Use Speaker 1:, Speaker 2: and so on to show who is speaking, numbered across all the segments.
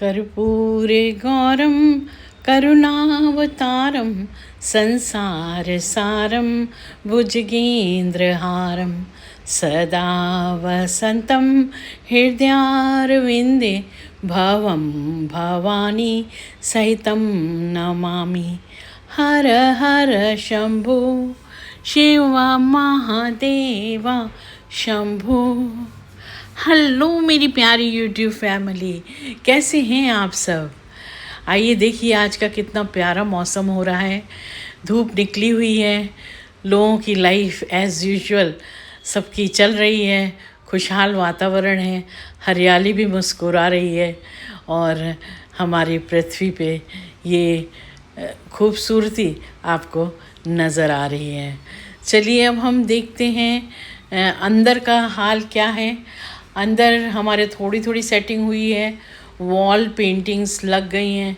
Speaker 1: कर्पूरे गौरं करुणावतारं संसारसारं भुजगेन्द्रहारं सदा वसन्तं हृदयारविन्दे भवं भवानी सहितं नमामि। हर हर शंभो शिव महादेवा शंभो। हेलो मेरी प्यारी यूट्यूब फैमिली, कैसे हैं आप सब। आइए देखिए आज का कितना प्यारा मौसम हो रहा है। धूप निकली हुई है, लोगों की लाइफ एज़ यूजुअल सबकी चल रही है। खुशहाल वातावरण है, हरियाली भी मुस्कुरा रही है और हमारी पृथ्वी पे ये खूबसूरती आपको नज़र आ रही है। चलिए अब हम देखते हैं अंदर का हाल क्या है। अंदर हमारे थोड़ी थोड़ी सेटिंग हुई है, वॉल पेंटिंग्स लग गई हैं।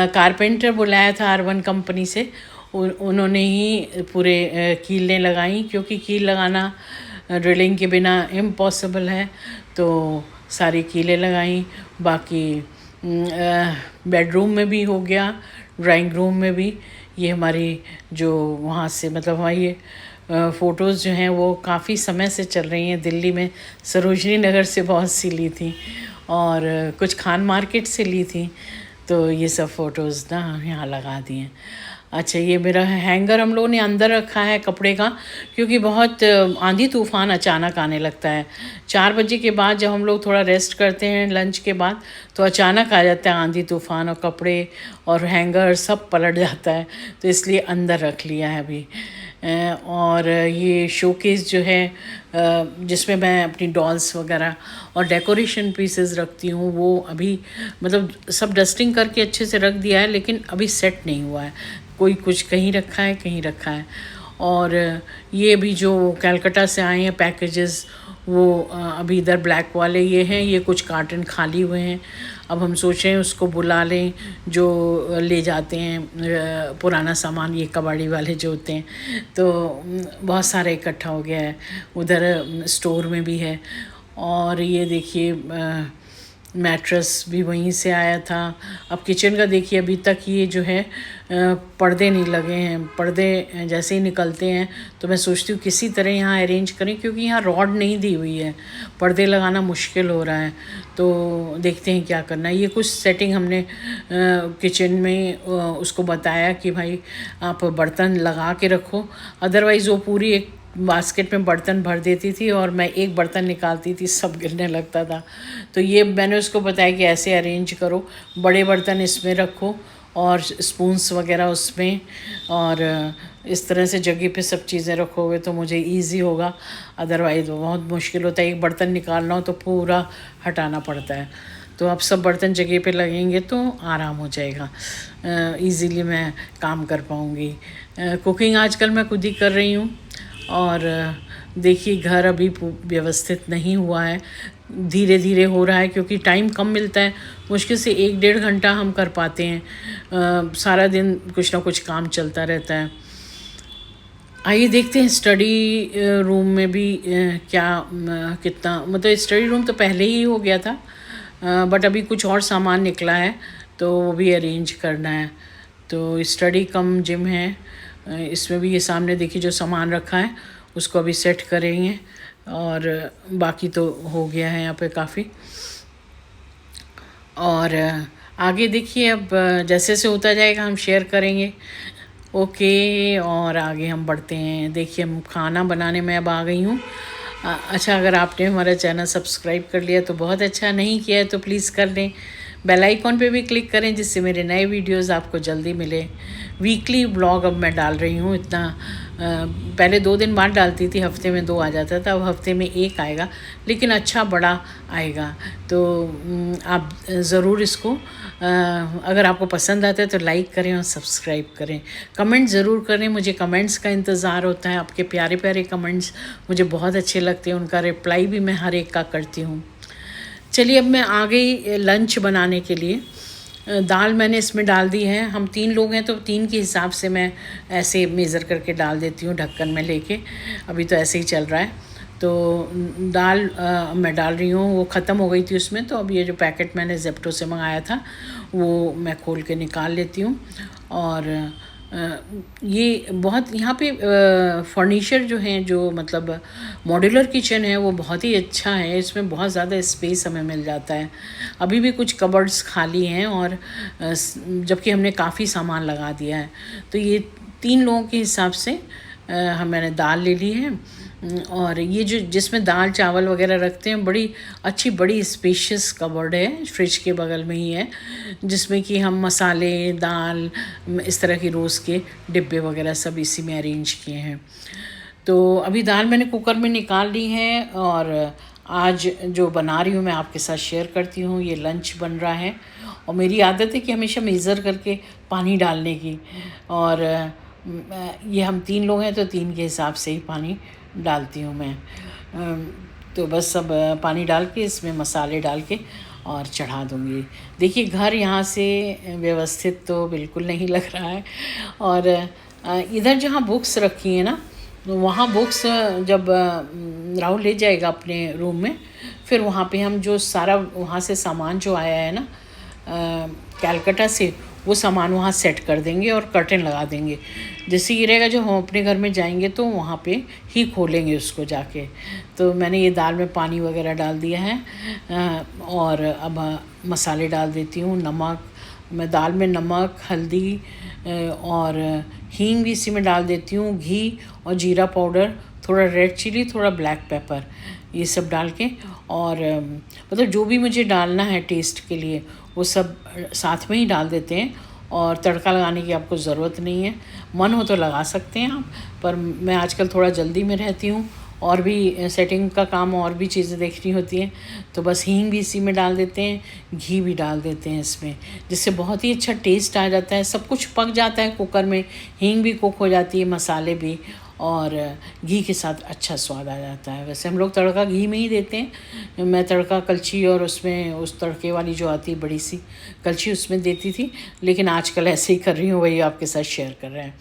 Speaker 1: कारपेंटर बुलाया था R1 कंपनी से, उन्होंने ही पूरे कीलें लगाई, क्योंकि कील लगाना ड्रिलिंग के बिना इम्पॉसिबल है। तो सारी कीलें लगाई। बाकी बेडरूम में भी हो गया, ड्राइंग रूम में भी। ये हमारी जो वहाँ से मतलब हमारी ये फ़ोटोज़ जो हैं वो काफ़ी समय से चल रही हैं। दिल्ली में सरोजनी नगर से बहुत सी ली थी और कुछ खान मार्केट से ली थी। तो ये सब फ़ोटोज़ ना यहाँ लगा दी हैं। अच्छा, ये मेरा हैंगर हम लोगों ने अंदर रखा है कपड़े का, क्योंकि बहुत आंधी तूफ़ान अचानक आने लगता है। 4 बजे के बाद जब हम लोग थोड़ा रेस्ट करते हैं लंच के बाद, तो अचानक आ जाता है आंधी तूफ़ान और कपड़े और हैंगर सब पलट जाता है। तो इसलिए अंदर रख लिया है अभी। और ये शोकेस जो है जिसमें मैं अपनी डॉल्स वगैरह और डेकोरेशन पीसेस रखती हूँ, वो अभी मतलब सब डस्टिंग करके अच्छे से रख दिया है, लेकिन अभी सेट नहीं हुआ है। कोई कुछ कहीं रखा है, कहीं रखा है। और ये भी जो कलकत्ता से आए हैं पैकेजेस, वो अभी इधर ब्लैक वाले ये हैं। ये कुछ कार्टन खाली हुए हैं। अब हम सोच रहे हैं उसको बुला लें जो ले जाते हैं पुराना सामान, ये कबाड़ी वाले जो होते हैं। तो बहुत सारा इकट्ठा हो गया है, उधर स्टोर में भी है। और ये देखिए मैट्रेस भी वहीं से आया था। अब किचन का देखिए, अभी तक ये जो है पर्दे नहीं लगे हैं। पर्दे जैसे ही निकलते हैं तो मैं सोचती हूँ किसी तरह यहाँ अरेंज करें, क्योंकि यहाँ रॉड नहीं दी हुई है, पर्दे लगाना मुश्किल हो रहा है। तो देखते हैं क्या करना है। ये कुछ सेटिंग हमने किचन में उसको बताया कि भाई आप बर्तन लगा के रखो, अदरवाइज़ वो पूरी एक बास्केट में बर्तन भर देती थी और मैं एक बर्तन निकालती थी, सब गिरने लगता था। तो ये मैंने उसको बताया कि ऐसे अरेंज करो, बड़े बर्तन इसमें रखो और स्पून्स वगैरह उसमें, और इस तरह से जगह पे सब चीज़ें रखोगे तो मुझे इजी होगा। अदरवाइज़ बहुत मुश्किल होता है, एक बर्तन निकालना हो तो पूरा हटाना पड़ता है। तो अब सब बर्तन जगह पे लगेंगे तो आराम हो जाएगा, इजीली मैं काम कर पाऊँगी। कुकिंग आजकल मैं खुद ही कर रही हूँ। और देखिए घर अभी व्यवस्थित नहीं हुआ है, धीरे धीरे हो रहा है, क्योंकि टाइम कम मिलता है। मुश्किल से 1-1.5 घंटा हम कर पाते हैं। सारा दिन कुछ ना कुछ काम चलता रहता है। आइए देखते हैं स्टडी रूम में भी क्या कितना, मतलब स्टडी रूम तो पहले ही हो गया था, बट अभी कुछ और सामान निकला है तो वो भी अरेंज करना है। तो स्टडी कम जिम है, इसमें भी ये सामने देखिए जो सामान रखा है उसको अभी सेट करेंगे। और बाकी तो हो गया है यहाँ पे काफ़ी। और आगे देखिए अब जैसे जैसे होता जाएगा हम शेयर करेंगे। ओके, और आगे हम बढ़ते हैं। देखिए हम खाना बनाने में अब आ गई हूँ। अच्छा, अगर आपने हमारा चैनल सब्सक्राइब कर लिया तो बहुत अच्छा, नहीं किया है तो प्लीज़ कर लें। बेल आइकॉन पे भी क्लिक करें जिससे मेरे नए वीडियोस आपको जल्दी मिले। वीकली ब्लॉग अब मैं डाल रही हूँ। इतना पहले 2 दिन बाद डालती थी, हफ्ते में 2 आ जाता था, अब हफ्ते में 1 आएगा, लेकिन अच्छा बड़ा आएगा। तो आप ज़रूर इसको अगर आपको पसंद आता है तो लाइक करें और सब्सक्राइब करें। कमेंट ज़रूर करें, मुझे कमेंट्स का इंतज़ार होता है। आपके प्यारे प्यारे कमेंट्स मुझे बहुत अच्छे लगते हैं, उनका रिप्लाई भी मैं हर एक का करती हूँ। चलिए अब मैं आ गई लंच बनाने के लिए। दाल मैंने इसमें डाल दी है। हम 3 लोग हैं तो 3 के हिसाब से मैं ऐसे मेज़र करके डाल देती हूँ ढक्कन में लेके। अभी तो ऐसे ही चल रहा है। तो दाल मैं डाल रही हूँ, वो ख़त्म हो गई थी उसमें, तो अब ये जो पैकेट मैंने ज़ेप्टो से मंगाया था वो मैं खोल के निकाल लेती हूँ। और ये बहुत यहाँ पे फर्नीचर जो हैं, जो मतलब मॉड्यूलर किचन है वो बहुत ही अच्छा है, इसमें बहुत ज़्यादा स्पेस हमें मिल जाता है। अभी भी कुछ कबर्ड्स खाली हैं और जबकि हमने काफ़ी सामान लगा दिया है। तो ये 3 लोगों के हिसाब से मैंने दाल ले ली है। और ये जो जिसमें दाल चावल वगैरह रखते हैं, बड़ी अच्छी बड़ी स्पेशियस कबर्ड है, फ्रिज के बगल में ही है, जिसमें कि हम मसाले, दाल, इस तरह की रोज़ के डिब्बे वगैरह सब इसी में अरेंज किए हैं। तो अभी दाल मैंने कुकर में निकाल ली है और आज जो बना रही हूँ मैं आपके साथ शेयर करती हूँ। ये लंच बन रहा है और मेरी आदत है कि हमेशा मेज़र करके पानी डालने की, और ये हम 3 लोग हैं तो 3 के हिसाब से ही पानी डालती हूँ मैं। तो बस सब पानी डाल के इसमें मसाले डाल के और चढ़ा दूँगी। देखिए घर यहाँ से व्यवस्थित तो बिल्कुल नहीं लग रहा है, और इधर जहाँ बुक्स रखी हैं ना, तो वहाँ बुक्स जब राहुल ले जाएगा अपने रूम में, फिर वहाँ पे हम जो सारा वहाँ से सामान जो आया है ना कैलकटा से, वो सामान वहाँ सेट कर देंगे और कर्टन लगा देंगे। जैसे ये रहेगा जो हम अपने घर में जाएंगे तो वहाँ पे ही खोलेंगे उसको जाके। तो मैंने ये दाल में पानी वगैरह डाल दिया है और अब मसाले डाल देती हूँ। नमक, मैं दाल में नमक, हल्दी और हींग भी इसी में डाल देती हूँ। घी और जीरा पाउडर, थोड़ा रेड चिली, थोड़ा ब्लैक पेपर, ये सब डाल के, और मतलब जो भी मुझे डालना है टेस्ट के लिए वो सब साथ में ही डाल देते हैं। और तड़का लगाने की आपको ज़रूरत नहीं है, मन हो तो लगा सकते हैं आप, पर मैं आजकल थोड़ा जल्दी में रहती हूँ और भी सेटिंग का काम और भी चीज़ें देखनी होती हैं, तो बस हींग भी इसी में डाल देते हैं, घी भी डाल देते हैं इसमें, जिससे बहुत ही अच्छा टेस्ट आ जाता है। सब कुछ पक जाता है कुकर में, हींग भी कुक हो जाती है, मसाले भी, और घी के साथ अच्छा स्वाद आ जाता है। वैसे हम लोग तड़का घी में ही देते हैं, मैं तड़का कलछी और उसमें उस तड़के वाली जो आती है बड़ी सी कलछी, उसमें देती थी, लेकिन आजकल ऐसे ही कर रही हूँ, वही आपके साथ शेयर कर रहे हैं।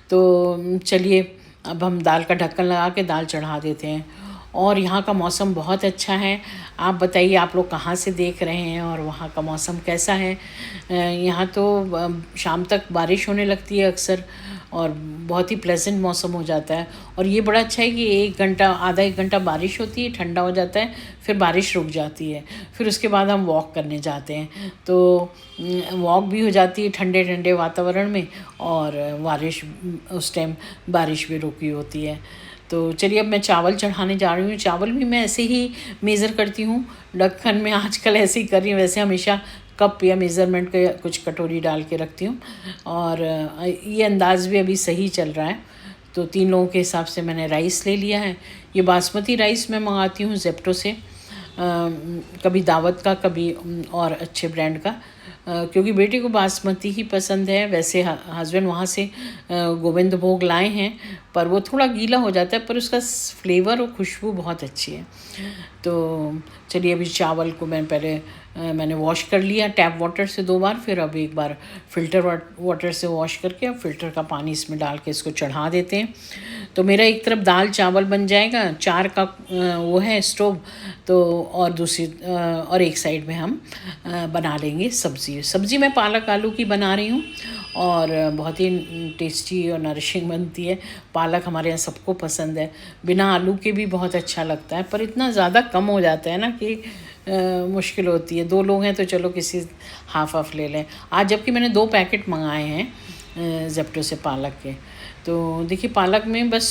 Speaker 1: तो चलिए अब हम दाल का ढक्कन लगा के दाल चढ़ा देते हैं। और यहाँ का मौसम बहुत अच्छा है। आप बताइए आप लोग कहाँ से देख रहे हैं और वहाँ का मौसम कैसा है? यहाँ तो शाम तक बारिश होने लगती है अक्सर, और बहुत ही प्लेजेंट मौसम हो जाता है। और ये बड़ा अच्छा है कि 1 घंटा, आधा 1 घंटा बारिश होती है, ठंडा हो जाता है, फिर बारिश रुक जाती है, फिर उसके बाद हम वॉक करने जाते हैं, तो वॉक भी हो जाती है ठंडे ठंडे वातावरण में, और बारिश उस टाइम बारिश भी रुकी होती है। तो चलिए अब मैं चावल चढ़ाने जा रही हूँ। चावल भी मैं ऐसे ही मेज़र करती हूँ ढक्कन में, आजकल ऐसे ही कर रही हूँ, वैसे हमेशा कप या मेज़रमेंट के कुछ कटोरी डाल के रखती हूँ, और ये अंदाज़ भी अभी सही चल रहा है। तो 3 लोगों के हिसाब से मैंने राइस ले लिया है। ये बासमती राइस मैं मंगाती हूँ ज़ेप्टो से, कभी दावत का, कभी और अच्छे ब्रांड का, क्योंकि बेटे को बासमती ही पसंद है। वैसे हस्बैंड वहाँ से गोविंद भोग लाए हैं, पर वो थोड़ा गीला हो जाता है, पर उसका फ्लेवर और खुशबू बहुत अच्छी है। तो चलिए अभी चावल को मैंने वॉश कर लिया टैप वाटर से 2 बार, फिर अब 1 बार फ़िल्टर वाटर से वॉश करके अब फ़िल्टर का पानी इसमें डाल के इसको चढ़ा देते हैं। तो मेरा एक तरफ दाल चावल बन जाएगा, 4 का वो है स्टोव, तो और दूसरी और एक साइड में हम बना लेंगे सब्ज़ी मैं पालक आलू की बना रही हूँ, और बहुत ही टेस्टी और नरिशिंग बनती है। पालक हमारे यहाँ सबको पसंद है, बिना आलू के भी बहुत अच्छा लगता है, पर इतना ज़्यादा कम हो जाता है ना कि मुश्किल होती है। 2 लोग हैं तो चलो किसी हाफ ले लें। आज जबकि मैंने 2 पैकेट मंगाए हैं ज़ेप्टो से पालक के। तो देखिए पालक में बस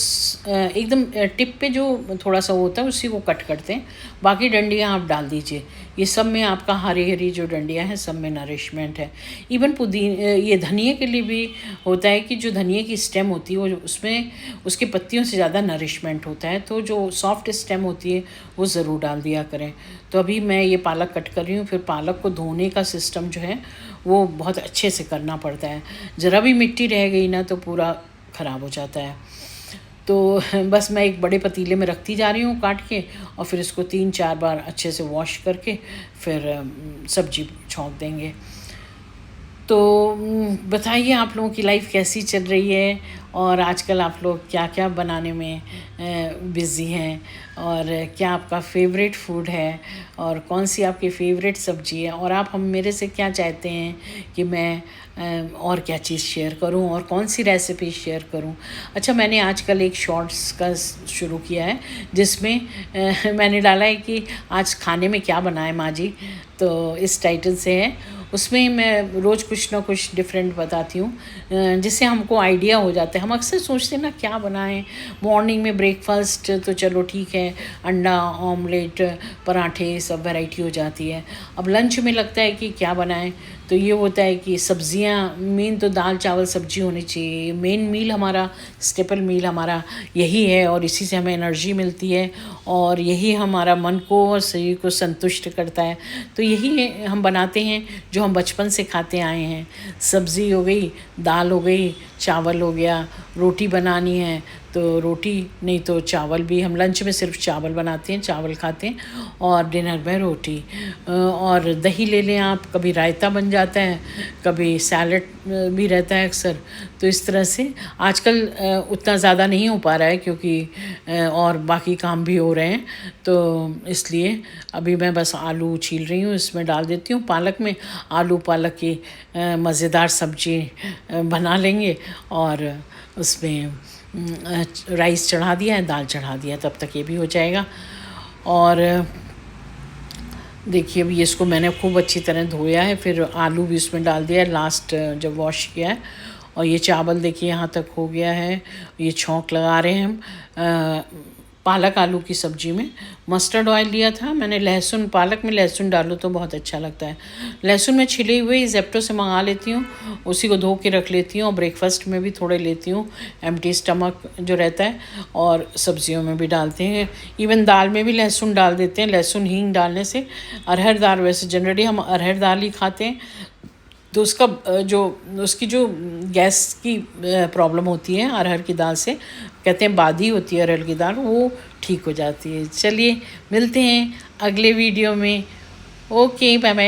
Speaker 1: एकदम टिप पे जो थोड़ा सा होता है उसी को कट करते हैं, बाकी डंडियाँ आप डाल दीजिए। ये सब में आपका हरी हरी जो डंडियाँ हैं सब में नरिशमेंट है। इवन ये धनिए के लिए भी होता है कि जो धनिए की स्टेम होती है वो उसमें उसकी पत्तियों से ज़्यादा नरिशमेंट होता है, तो जो सॉफ्ट स्टेम होती है वो ज़रूर डाल दिया करें। तो अभी मैं ये पालक कट कर रही हूँ। फिर पालक को धोने का सिस्टम जो है वो बहुत अच्छे से करना पड़ता है, ज़रा भी मिट्टी रह गई ना तो पूरा ख़राब हो जाता है। तो बस मैं एक बड़े पतीले में रखती जा रही हूँ काट के, और फिर इसको 3-4 बार अच्छे से वॉश करके फिर सब्जी छौंक देंगे। तो बताइए आप लोगों की लाइफ कैसी चल रही है, और आजकल आप लोग क्या क्या बनाने में बिज़ी हैं, और क्या आपका फेवरेट फूड है, और कौन सी आपकी फेवरेट सब्ज़ी है, और आप हम मेरे से क्या चाहते हैं कि मैं और क्या चीज़ शेयर करूं, और कौन सी रेसिपी शेयर करूं। अच्छा, मैंने आजकल एक शॉर्ट्स का शुरू किया है जिसमें मैंने डाला है कि आज खाने में क्या बनाए माँ जी, तो इस टाइटल से है। उसमें मैं रोज़ कुछ ना कुछ डिफरेंट बताती हूँ, जिससे हमको आइडिया हो जाता है। हम अक्सर सोचते हैं ना क्या बनाएं, मॉर्निंग में ब्रेकफास्ट तो चलो ठीक है, अंडा ऑमलेट पराठे सब वैरायटी हो जाती है। अब लंच में लगता है कि क्या बनाएं, तो ये होता है कि सब्जियां, मेन तो दाल चावल सब्जी होनी चाहिए। मेन मील हमारा, स्टेपल मील हमारा यही है, और इसी से हमें एनर्जी मिलती है, और यही हमारा मन को और शरीर को संतुष्ट करता है। तो यही हम बनाते हैं जो हम बचपन से खाते आए हैं। सब्ज़ी हो गई, दाल हो गई, चावल हो गया, रोटी बनानी है तो रोटी, नहीं तो चावल भी। हम लंच में सिर्फ चावल बनाते हैं, चावल खाते हैं, और डिनर में रोटी। और दही ले लें आप, कभी रायता बन जाता है, कभी सैलड भी रहता है अक्सर। तो इस तरह से आजकल उतना ज़्यादा नहीं हो पा रहा है, क्योंकि और बाकी काम भी हो रहे हैं, तो इसलिए अभी मैं बस आलू छील रही हूँ, इसमें डाल देती हूँ। पालक में आलू पालक की मज़ेदार सब्ज़ी बना लेंगे, और उसमें राइस चढ़ा दिया है, दाल चढ़ा दिया, तब तक ये भी हो जाएगा। और देखिए अभी इसको मैंने खूब अच्छी तरह धोया है, फिर आलू भी उसमें डाल दिया है लास्ट जब वॉश किया है। और ये चावल देखिए यहाँ तक हो गया है। ये छौंक लगा रहे हैं हम पालक आलू की सब्ज़ी में। मस्टर्ड ऑयल लिया था मैंने। लहसुन, पालक में लहसुन डालो तो बहुत अच्छा लगता है। लहसुन मैं छिले हुए ज़ेप्टो से मंगा लेती हूँ, उसी को धो के रख लेती हूँ, और ब्रेकफास्ट में भी थोड़े लेती हूँ, एम्प्टी स्टमक जो रहता है। और सब्जियों में भी डालते हैं, इवन दाल में भी लहसुन डाल देते हैं। लहसुन हींग डालने से अरहर दाल, वैसे जनरली हम अरहर दाल ही खाते हैं, तो उसका उसकी जो गैस की प्रॉब्लम होती है अरहर की दाल से, कहते हैं बादी होती है अरहर की दाल, वो ठीक हो जाती है। चलिए मिलते हैं अगले वीडियो में। Okay, bye bye.